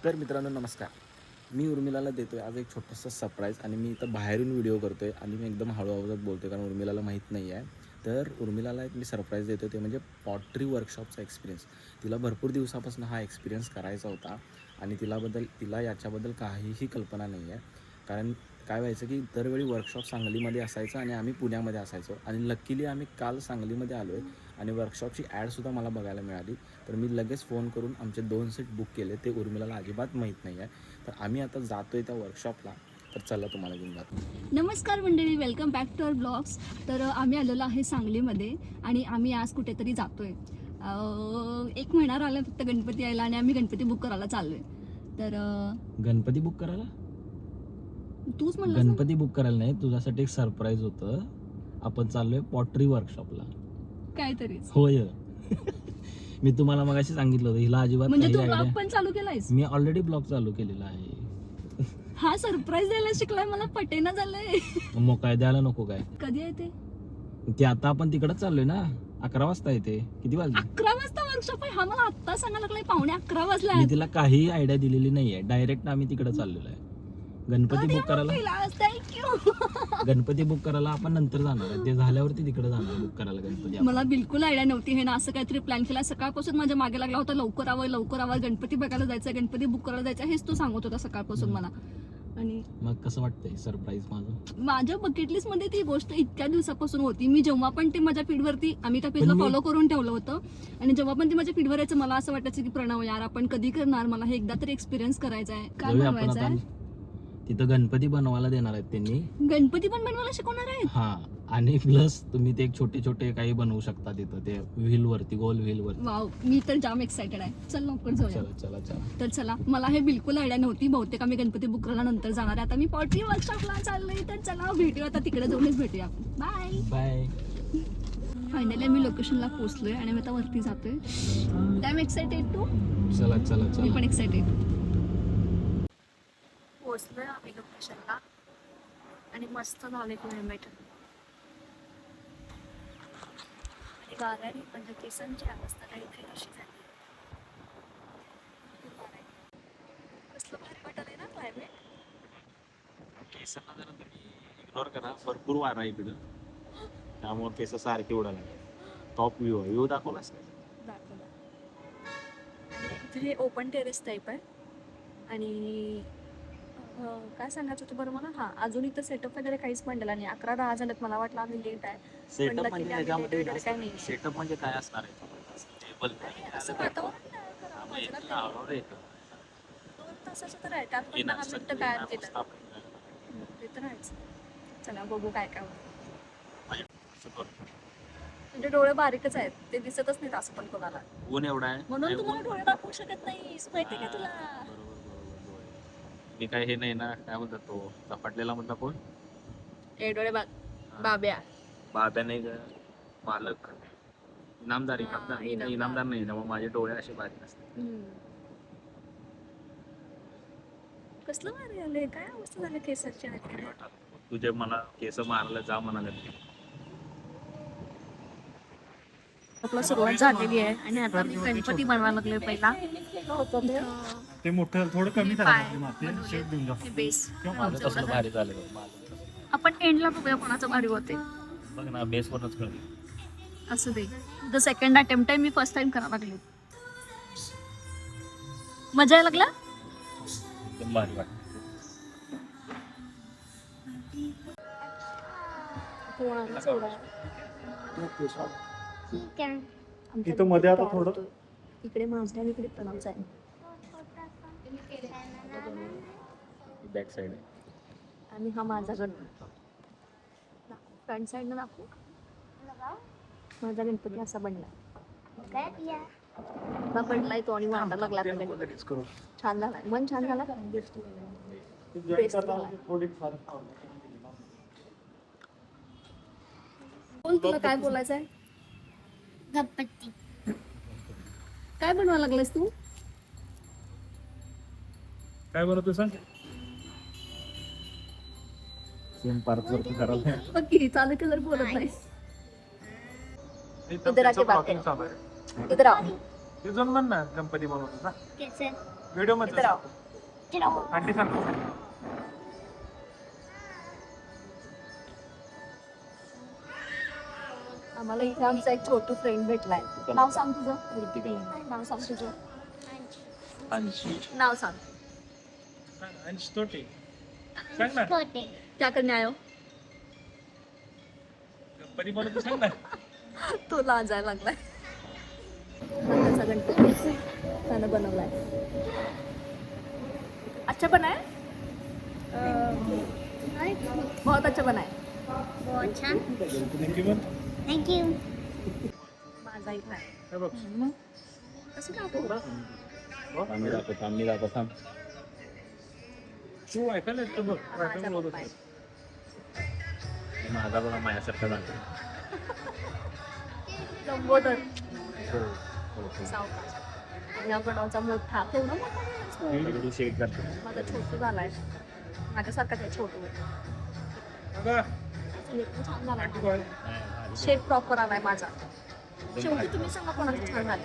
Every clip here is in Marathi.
तर मित्रांनो नमस्कार. मी उर्मिलाला देतो आहे आज एक छोटंसं सरप्राईज आणि मी इथं बाहेरून व्हिडिओ करतो आहे आणि मी एकदम हळू आवाजात बोलतो आहे कारण उर्मिलाला माहीत नाही आहे. तर उर्मिलाला एक मी सरप्राईज देतो ते म्हणजे पॉटरी वर्कशॉपचा एक्सपिरियन्स. तिला भरपूर दिवसापासून हा एक्सपिरियन्स करायचा होता आणि तिला याच्याबद्दल काहीही कल्पना नाही आहे. कारण काय व्हायचं की दरवेळी वर्कशॉप सांगलीमध्ये असायचं आणि आम्ही पुण्यामध्ये असायचो आणि लकीली आम्ही काल सांगलीमध्ये आलो आहे आणि वर्कशॉपची ॲडसुद्धा मला बघायला मिळाली. तर मी लगेच फोन करून आमचे 2 सीट बुक केले. ते उर्मिलाला अजिबात माहीत नाही आहे. तर आम्ही आता जातो आहे त्या वर्कशॉपला. तर चला तुम्हाला घेऊन जातो. नमस्कार मंडळी, welcome back to our blogs. तर आम्ही आलेलो आहे सांगलीमध्ये आणि आम्ही आज कुठेतरी जातोय. 1 महिना राहिला फक्त गणपती यायला आणि आम्ही गणपती बुक करायला चाललोय. तर गणपती बुक करायला? तूच म्हणला गणपती बुक करायला नाही, तुझ्यासाठी एक सरप्राईज होतं. आपण चाललोय पॉटरी वर्कशॉपला. काहीतरीच होय. मी तुम्हाला मगाशी सांगितलं होतं हिला अजिबात म्हणजे तू काही ब्लॉग idea- पण चालू केलायस? मी ऑलरेडी ब्लॉग चालू केलेला आहे. हा सरप्राईज द्यायला शिकलाय, मला पटेना झालंय. मग काय द्यायला नको काय? कधी आहे ते? ते आता आपण तिकडच चाललोय ना. 11 वाजता येते. किती वाजले? 11 वाजता वर्कशॉप आहे. हा मला आत्ता सांगायला लागलाय 11:45 वाजला. मी तिला काही आयडिया दिलेली नाहीये. डायरेक्ट आम्ही तिकडे चाललेलो आहे. गणपती बुक करायला. थँक्यू. गणपती बुक करायला आपण नंतर जाणार आहे. ते झाल्यावरती तिकडे जाणार बुक करायला गणपती आपण. मला बिलकुल आयडिया नव्हती हे ना असं काहीतरी प्लॅन केला. सकाळपासून माझ्या मागे लागला होता लवकर आवर गणपती बघायला जायचं, गणपती बुक करायला जायचं, हेच तो सांगत होता सकाळपासून मला. आणि मग कसं वाटतंय सरप्राईज माझं? माझ्या बकेट लिस्ट मध्ये ती गोष्ट इतक्या दिवसापासून होती. मी जेव्हा पण ते माझ्या फीडवरती, आम्ही त्या पेजला फॉलो करून ठेवलं होतं आणि जेव्हा पण ते माझ्या फीडवर यायचं मला असं वाटायचं की प्रणव यार आपण कधी करणार, मला हे एकदा तरी एक्सपिरियन्स करायचा आहे. काय जाऊया आपण बनवायचं आता. आहे? तिथं गणपती बनवायला देणार आहेत त्यांनी. गणपती पण बनवायला शिकवणार आहेत? हा, आणि प्लस तुम्ही ते छोटे छोटे काही बनवू शकता तिथं ते व्हील वरती, गोल व्हील वरती. वाव, मी तर जाम एक्साइटेड आहे. चल लवकर जाऊया. चला चला चला. तर चला, मला हे बिलकुल आयडिया नव्हती. बहुतेक आम्ही गणपती बुक करायला नंतर जाणार आहे. आता मी पॉटरी वर्कशॉपला चाललोय, तर चला भेटूया आता, तिकडे जाऊनच भेटूया. Bye bye. फायनली आम्ही लोकेशनला पोहोचलोय आणि मी आता वरती जातोय. I am excited to. चला चला मी चला. पण एक्साइटेड. पोहोचलोय आम्ही लोकेशनला आणि मस्त झाले क्लायमेट आणि वाऱ्याने म्हणजे केसांची अवस्था काहीतरी अशी झाली. कसलं भारी वाटत आहे ना क्लायमेट. केसांना जरा तुम्ही इग्नोर करा, भरपूर वारा आहे इकडं, त्यामुळे केस सारखे उडाले. टॉप व्ह्यू दाखवलास का? दाखवलं. आणि इथे ओपन टेरेस टाईप आहे आणि काय सांगायचं होतं बरं मला. हा, अजून इथं सेटअप वगैरे काहीच म्हणलेला नाही. 11-10 झालेत. मला वाटलं आम्ही लेट आहे. सेटअप luckily म्हणजे आम्ही त्याच्यामध्ये late वगैरे काही नाही. सेटअप म्हणजे काय असणार आहे? टेबल असं वातावरण तयार करावं माझं ना ते. 2 तासाचं तर आहे, त्यात पण 10 मिनिटं काय केलं ते तर आहेच. चला बघू काय काय होतं. म्हणजे डोळे बारीकच आहेत, ते दिसतच नाहीत असं पण कोणाला. ऊन एवढा आहे म्हणून तुम्हाला डोळे दाखवू शकत नाही, माहिती का तुला? मी काय हे नाही ना, काय म्हणतात तो झपाटलेला म्हणता कोण? ए डोळे बाब्या. बाब्या नाही ग, मालक, इनामदार. इनामदार नाही ना, मग माझे डोळे असे बारीक असतात. कसलं भारी आलंय, काय अवस्था झाली केसाची. तुझे मला केस मारायला जा म्हणाले. आपला सुरुवात झालेली आहे आणि आता मी गणपती बनवायला लागलोय. पहिला ते मोठं थोडं कमी करा माती शेप देऊन जा. बेस कसलं भारी झालं आपण एंडला बघूया कोणाचं भारी होते. बघ ना, बेस वरच कळली. असं दे. द सेकंड अटेम्प्ट आहे, मी फर्स्ट टाइम करायला लागले. मजा यायला लागला. एकदम भारी वाटत. इथं मध्ये आता थोडं इकडे माझ्या आणि इकडे प्रणवचा आहे. बॅक साइड आहे आणि हा माझा गणपती. फ्रंट साईडनं दाखवू. माझा गणपती असा बनला. हा बनलाय तो आणि वाढायला लागला आता गणपती. छान झाला, मन छान झाला. बोल, तुला काय बोलायचं आहे? गणपती काय बनवायला लागलास तू? काय बनवतो सांग. सेम पार्ट वरती करायला. ओके, चालू केलं बोलत नाहीस. इथं इधर आके बात blocking करो. चालू आहे. इधर आओ. ते जण म्हण ना गणपती बनवतो ना. कैसे व्हिडिओ मध्ये इथं राहा. आंटी सांग. आम्हाला इथे आमचा एक छोटू फ्रेंड भेटलाय. नाव सांग तुझं. नाव सांग तुझं. नाव सांग. आणि छोटे सांग ना. छोटे क्या करने आयो? गणपती बनवतो सांग ना. तो लाजायला लागलाय. त्याचा गणपती त्यानं बनवलाय. अच्छा बनाय. बहुत अच्छा बनाय. बहुत छान थँक्यू पण. थँक्यू माझा इथं आहे. हे बघ. कसं दाखवू? आम्ही दाखवतो तू ऐकायला येतं बघ. ऐकायला बोलत माझा होतं. माझा बघा माझ्यासारखा झाला. लंबोदर सावकाश. या गडाचा मोठा केवढा मोठा आहे. शेक करतो. माझा छोटू झालाय. माझ्यासारखाच आहे छोटू. बघा, एकदम छान झालाय. आंटी काय? शेप प्रॉपर आलाय माझा. शेवटी तुम्ही सांगा कोणाचं छान झालं.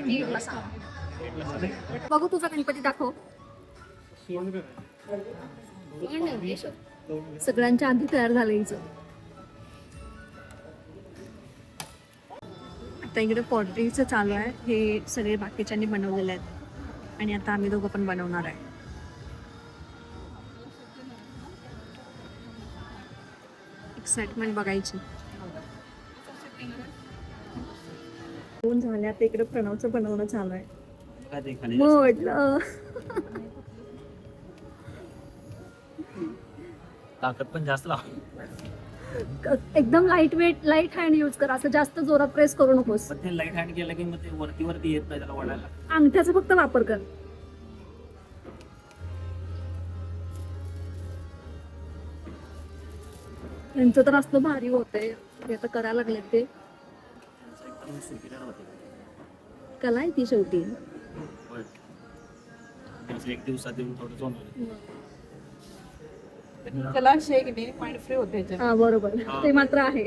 नीटला सांग. बघू तुझा गणपती दाखव. सोड गं. सगळ्यांच्या आधी तयार झालं हिचं. आता इकडे पॉटरीचं चालू आहे. हे सगळे बाकीच्यांनी बनवलेले आहेत आणि आता आम्ही दोघं पण बनवणार आहे. एक्साइटमेंट बघायची. दोन झाले. आता इकडे प्रणवचं बनवणं चालू आहे. म्हटलं ताकद पण जास्त लाव. एकदम light weight light hand use कर. असं जास्त जोरात प्रेस करू नकोस. पण ते लाईट हँड केलं की मग ते वरती येत नाही त्याला वडायला. अंगठ्याचा फक्त वापर कर. त्यांचं तर असलं भारी होतंय. ते आता करायला लागले ते. कला आहे ती शेवटी. एक दिवसात येऊन थोडं सोनं. त्याला शेकने माइंड फ्री होते हा बरोबर. ते मात्र आहे.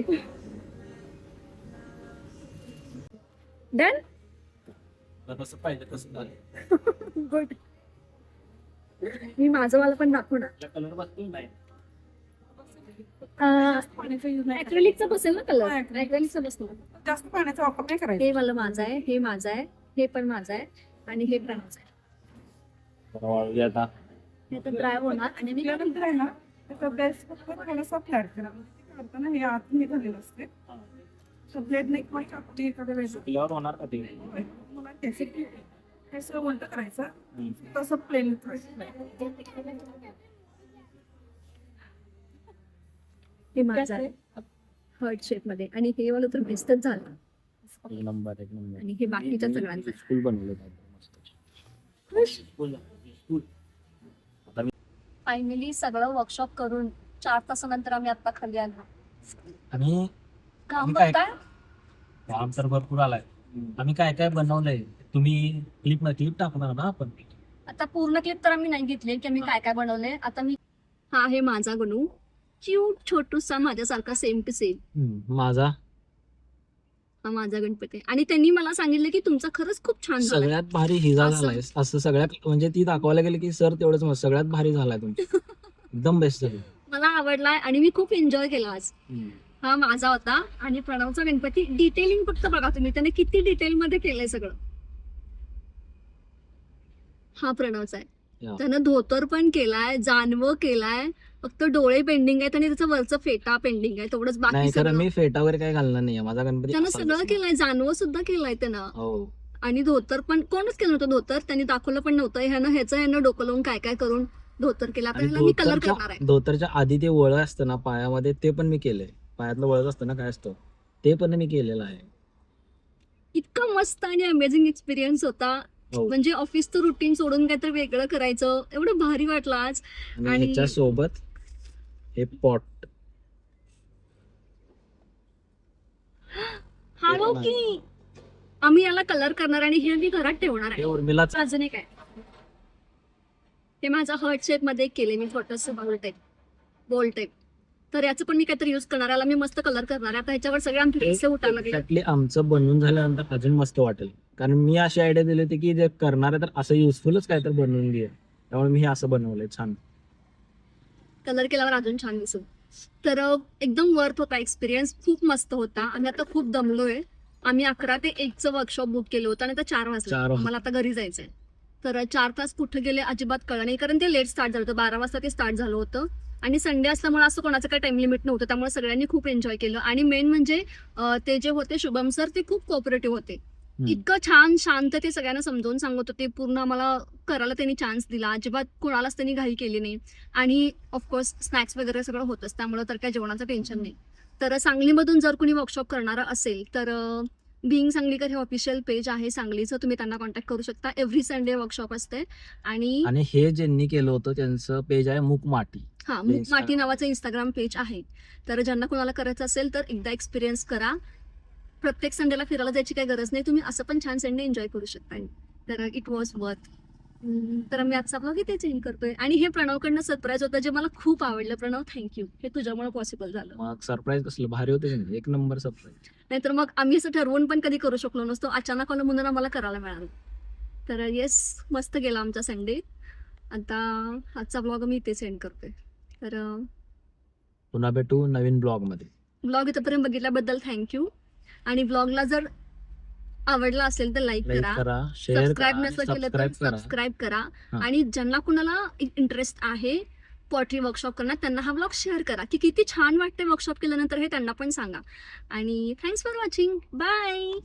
डन. कसं पाहिजे तसं झालं. गुड. मी माझं मला पण दाखवणार. कलर बसतो नाही. पाण्याचा यूज नाही ऍक्रेलिकचा बसेल ना कलर. ऍक्रेलिकचा बसणार. जास्त पाण्याचा वापर नाही करायचा. हे मला माझं आहे. हे माझं आहे. हे पण माझं आहे. आणि हे प्रणवचं आहे. वाळू आता हे तर ड्राय होणार आणि मी त्यानंतर आहे ना त्याचा बेस फक्त थोडासा फ्लॅट करा. म्हणजे ते करताना हे आत निघालेलं असते. तर ब्लेड नाही किंवा चाकूने एखाद्या वेळेस क्लिअर होणार का ते. मला त्यासाठी हे सगळं उलट करायचं. तसं प्लेन हे माझं आहे हर्ट शेप मध्ये. आणि हे वाला तर बेस्टच झालं. एक नंबर आणि हे बाकीच्या सगळ्यांचं आहे. स्कूल बनवलं फायनली सगळं वर्कशॉप करून 4 तासानंतर आम्ही आता खाली आलो. आणि काम काय- करताय? काम तर भरपूर आलाय. आम्ही काय काय बनवलंय तुम्ही क्लिप टाकणार ना आपण. आता पूर्ण क्लिप तर आम्ही नाही घेतली की आम्ही काय काय बनवले. आता मी हा आहे माझा गणू. क्यूट छोटूसा माझ्यासारखा सेम टू सेम. माझा हा माझा गणपती. आणि त्यांनी मला सांगितलं की तुमचा खरंच खूप छान झालाय. सगळ्यात भारी हिजा असं- झालाय. असं सगळ्यात म्हणजे ती दाखवायला गेली की सर तेवढंच मस्त. सगळ्यात भारी झालाय तुमची. एकदम बेस्ट झाली. मला आवडलाय आणि मी खूप एन्जॉय केला आज. हा माझा होता. आणि प्रणवचा गणपती डिटेलिंग फक्त बघा तुम्ही. त्याने किती डिटेल मध्ये केलंय सगळं. हा प्रणवचा आहे. या. त्यानं धोतर पण केलाय. जानवं केलाय. फक्त डोळे पेंडिंग आहेत आणि त्याचं वरचं फेटा पेंडिंग आहे. तेवढंच बाकी नाही खरं सगळं मी फेटा वगैरे काय घालणार नाही. माझा गणपती त्यानं असाच सगळं आहे. केलंय. जानवं सुद्धा केलंय त्यानं. हो. आणि धोतर पण कोणच केलं नव्हतं. धोतर त्यांनी दाखवलं पण नव्हतं. ह्यानं डोकं लावून काय काय करून धोतर केलं. आता आणि ह्याला मी कलर करणार आहे. धोतरच्या आधी ते वळ असतं ना पायामध्ये ते पण मी केलंय. पायातलं वळच असतं ना काय असतं ते पण मी केलेलं आहे. इतका मस्त आणि अमेझिंग एक्सपिरियन्स होता. हो. म्हणजे ऑफिसचं रुटीन सोडून काहीतरी वेगळं करायचं. एवढं भारी वाटलं आज. आणि आणि- ह्याच्या सोबत हे पॉट. हालो की आम्ही याला कलर करणार आणि हे मी घरात ठेवणार आहे. हे उर्मिलाच अजून एक आहे. हे माझा हर्ट शेप मध्ये केले मी छोटस बोल टाईप. तर याचं पण मी काहीतरी युज करणार. याला मी मस्त कलर करणार आहे. आता ह्याच्यावर सगळे आमचे पैसे उठायला लागले. एक्झॅक्टली आमचं बनवून झाल्यानंतर अजून मस्त वाटेल. कारण मी अशी आयडिया दिली होती की जे करणार आहे तर असं युजफुलच काय तर बनवून घे, त्यामुळे मी हे असं बनवलंय छान. कलर केल्यावर अजून छान दिसत. तर एकदम वर्थ होता एक्सपिरियन्स, खूप मस्त होता. आम्ही आता खूप दमलोय. आम्ही 11 ते 1चं वर्कशॉप बुक केलं होतं आणि आता 4 वाजले. 4 वाजले. मला आता घरी जायचंय. तर 4 तास कुठे गेले अजिबात कळलं नाही, कारण ते लेट स्टार्ट झालं होतं. 12 वाजता ते स्टार्ट झालं होतं आणि संडे असल्यामुळे असं कोणाचं काही टाइम लिमिट नव्हतं, त्यामुळे सगळ्यांनी खूप एन्जॉय केलं. आणि मेन म्हणजे ते जे होते शुभम सर, ते खूप कोऑपरेटिव्ह होते. इतकं छान शांत ते सगळ्यांना समजावून सांगत होते. पूर्ण आम्हाला करायला त्यांनी चान्स दिला, अजिबात कोणालाच त्यांनी घाई केली नाही. आणि ऑफकोर्स स्नॅक्स वगैरे सगळं होतंच, त्यामुळे तर काय जेवणाचं टेन्शन नाही. तर सांगलीमधून जर कोणी वर्कशॉप करणारा असेल तर बिंग सांगलीकर हे ऑफिशियल पेज आहे सांगलीचं, तुम्ही त्यांना कॉन्टॅक्ट करू शकता. एव्हरी संडे वर्कशॉप असते. आणि हे ज्यांनी केलं होतं त्यांचं पेज आहे मूक माटी. हा, मूक माटी नावाचं इंस्टाग्राम पेज आहे. तर ज्यांना कोणाला करायचं असेल तर एकदा एक्सपिरियन्स करा. प्रत्येक संडेला फिरायला जायची काही गरज नाही, तुम्ही असं पण छान संडे एन्जॉय करू शकता. तर इट वॉज वर्थ. तर मी आजचा ब्लॉग इथे चेंज करतोय. आणि हे प्रणवकडनं सरप्राईज होतं, जे मला खूप आवडलं. प्रणव, थँक्यू, हे तुझ्यामुळे पॉसिबल झालं. मग सरप्राईज कसलं भारी होतं, एक नंबर सरप्राईज. नाहीतर मग आम्ही असं ठरवून पण कधी करू शकलो नसतो, अचानक आलं म्हणून आम्हाला करायला मिळालं. तर येस, मस्त गेला आमचा संडे. आता आजचा ब्लॉग मी इथे सेंड करतोय. तर पुन्हा भेटू नवीन ब्लॉग मध्ये. ब्लॉग इथंपर्यंत बघितल्याबद्दल थँक्यू. आणि ब्लॉगला जर आवडला असेल तर लाईक लाईक करा, करा, शेअर सबस्क्राईब करा, नसलं केलं तर सबस्क्राईब करा. सबस्क्राईब करा. हा. आणि ज्यांना कुणाला इंटरेस्ट आहे पॉटरी वर्कशॉप करण्यात, त्यांना हा ब्लॉग शेअर करा की किती छान वाटते वर्कशॉप केल्यानंतर, हे त्यांना पण सांगा. आणि थँक्स फॉर वॉचिंग. बाय.